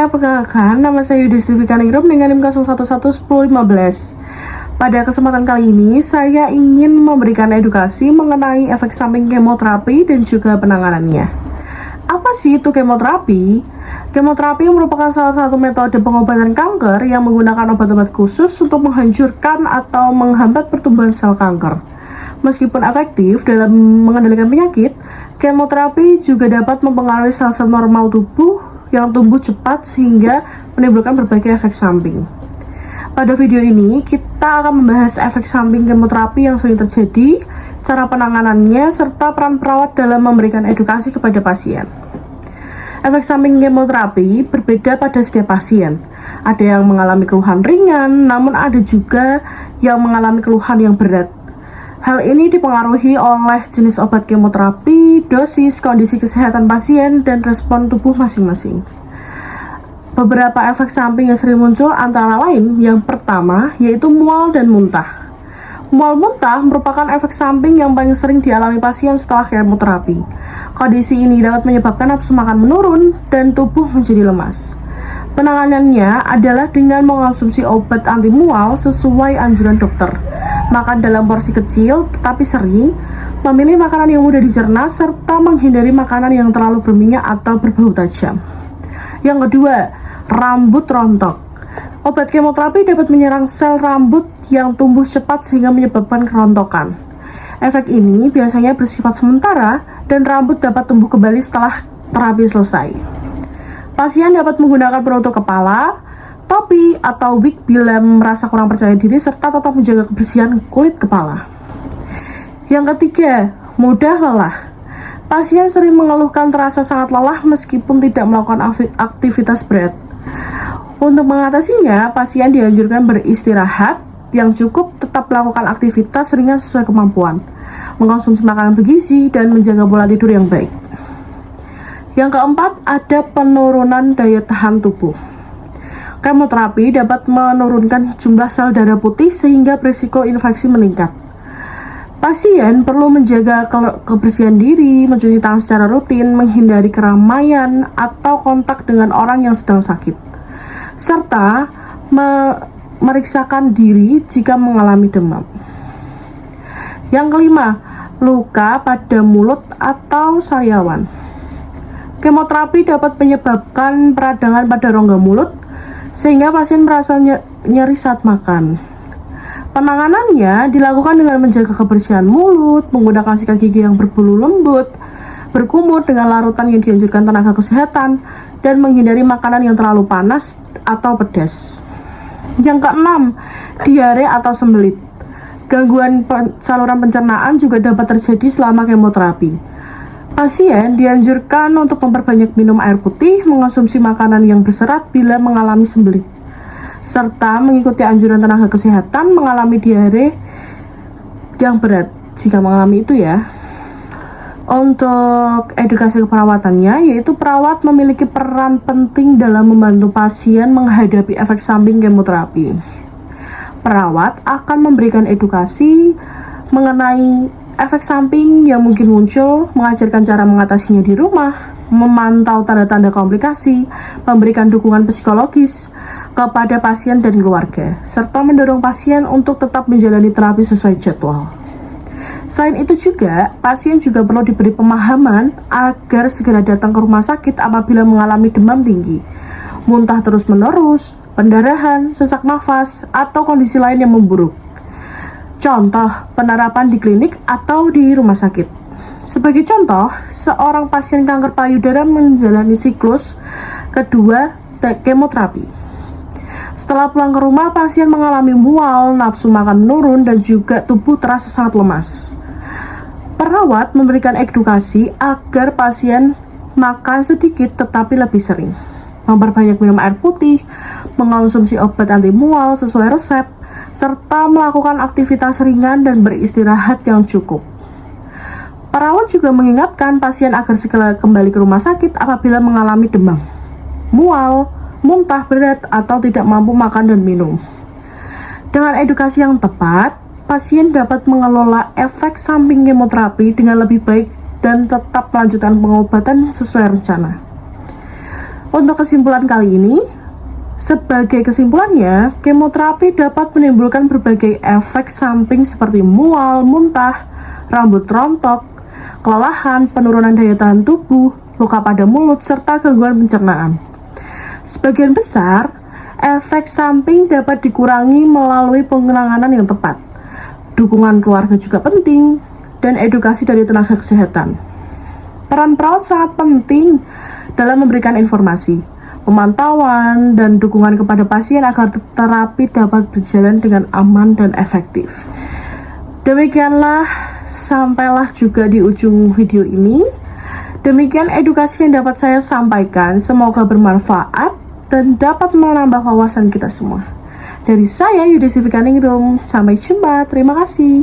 perkenalkan, nama saya Yudhistira Ningrum dengan NIM 01111015. Pada kesempatan kali ini, saya ingin memberikan edukasi mengenai efek samping kemoterapi dan juga penanganannya. Apa sih itu kemoterapi? Kemoterapi merupakan salah satu metode pengobatan kanker yang menggunakan obat-obat khusus untuk menghancurkan atau menghambat pertumbuhan sel kanker. Meskipun efektif dalam mengendalikan penyakit, kemoterapi juga dapat mempengaruhi sel-sel normal tubuh yang tumbuh cepat sehingga menimbulkan berbagai efek samping. Pada video ini, kita akan membahas efek samping kemoterapi yang sering terjadi, cara penanganannya, serta peran perawat dalam memberikan edukasi kepada pasien. Efek samping kemoterapi berbeda pada setiap pasien. Ada yang mengalami keluhan ringan, namun ada juga yang mengalami keluhan yang berat. Hal ini dipengaruhi oleh jenis obat kemoterapi, dosis, kondisi kesehatan pasien, dan respon tubuh masing-masing. Beberapa efek samping yang sering muncul antara lain, yang pertama yaitu mual dan muntah. Mual muntah merupakan efek samping yang paling sering dialami pasien setelah kemoterapi. Kondisi ini dapat menyebabkan nafsu makan menurun dan tubuh menjadi lemas. Penanganannya adalah dengan mengonsumsi obat anti mual sesuai anjuran dokter, makan dalam porsi kecil tetapi sering, memilih makanan yang mudah dicerna, serta menghindari makanan yang terlalu berminyak atau berbau tajam. Yang kedua, rambut rontok. Obat kemoterapi dapat menyerang sel rambut yang tumbuh cepat sehingga menyebabkan kerontokan. Efek ini biasanya bersifat sementara dan rambut dapat tumbuh kembali setelah terapi selesai. Pasien dapat menggunakan penutup kepala, topi, atau wig bila merasa kurang percaya diri serta tetap menjaga kebersihan kulit kepala. Yang ketiga, mudah lelah. Pasien sering mengeluhkan terasa sangat lelah meskipun tidak melakukan aktivitas berat. Untuk mengatasinya, pasien dianjurkan beristirahat yang cukup, tetap melakukan aktivitas ringan sesuai kemampuan, mengkonsumsi makanan bergizi, dan menjaga pola tidur yang baik. Yang keempat, ada penurunan daya tahan tubuh. Kemoterapi dapat menurunkan jumlah sel darah putih sehingga risiko infeksi meningkat. Pasien perlu menjaga kebersihan diri, mencuci tangan secara rutin, menghindari keramaian atau kontak dengan orang yang sedang sakit, serta memeriksakan diri jika mengalami demam. Yang kelima, luka pada mulut atau sariawan. Kemoterapi dapat menyebabkan peradangan pada rongga mulut sehingga pasien merasa nyeri saat makan. Penanganannya dilakukan dengan menjaga kebersihan mulut, menggunakan sikat gigi yang berbulu lembut, berkumur dengan larutan yang dianjurkan tenaga kesehatan, dan menghindari makanan yang terlalu panas atau pedas. Yang keenam, diare atau sembelit. Gangguan saluran pencernaan juga dapat terjadi selama kemoterapi. Pasien dianjurkan untuk memperbanyak minum air putih, mengonsumsi makanan yang berserat bila mengalami sembelit, serta mengikuti anjuran tenaga kesehatan mengalami diare yang berat jika mengalami itu ya. Untuk edukasi keperawatannya, yaitu perawat memiliki peran penting dalam membantu pasien menghadapi efek samping kemoterapi. Perawat akan memberikan edukasi mengenai efek samping yang mungkin muncul, mengajarkan cara mengatasinya di rumah, memantau tanda-tanda komplikasi, memberikan dukungan psikologis kepada pasien dan keluarga, serta mendorong pasien untuk tetap menjalani terapi sesuai jadwal. Selain itu juga, pasien juga perlu diberi pemahaman agar segera datang ke rumah sakit apabila mengalami demam tinggi, muntah terus-menerus, pendarahan, sesak nafas, atau kondisi lain yang memburuk. Contoh, penerapan di klinik atau di rumah sakit. Sebagai contoh, seorang pasien kanker payudara menjalani siklus kedua kemoterapi. Setelah pulang ke rumah, pasien mengalami mual, nafsu makan menurun, dan juga tubuh terasa sangat lemas. Perawat memberikan edukasi agar pasien makan sedikit tetapi lebih sering, memperbanyak minum air putih, mengonsumsi obat anti mual sesuai resep, serta melakukan aktivitas ringan dan beristirahat yang cukup. Perawat juga mengingatkan pasien agar segera kembali ke rumah sakit apabila mengalami demam, mual, muntah berat, atau tidak mampu makan dan minum. Dengan edukasi yang tepat, pasien dapat mengelola efek samping kemoterapi dengan lebih baik dan tetap melanjutkan pengobatan sesuai rencana. Untuk kesimpulan kali ini, sebagai kesimpulannya, kemoterapi dapat menimbulkan berbagai efek samping seperti mual, muntah, rambut rontok, kelelahan, penurunan daya tahan tubuh, luka pada mulut, serta gangguan pencernaan. Sebagian besar, efek samping dapat dikurangi melalui penanganan yang tepat. Dukungan keluarga juga penting, dan edukasi dari tenaga kesehatan. Peran perawat sangat penting dalam memberikan informasi, pemantauan, dan dukungan kepada pasien agar terapi dapat berjalan dengan aman dan efektif. Demikianlah, sampailah juga di ujung video ini. Demikian edukasi yang dapat saya sampaikan, semoga bermanfaat dan dapat menambah wawasan kita semua. Dari saya, Yudhistira Kaningrum, sampai jumpa, terima kasih.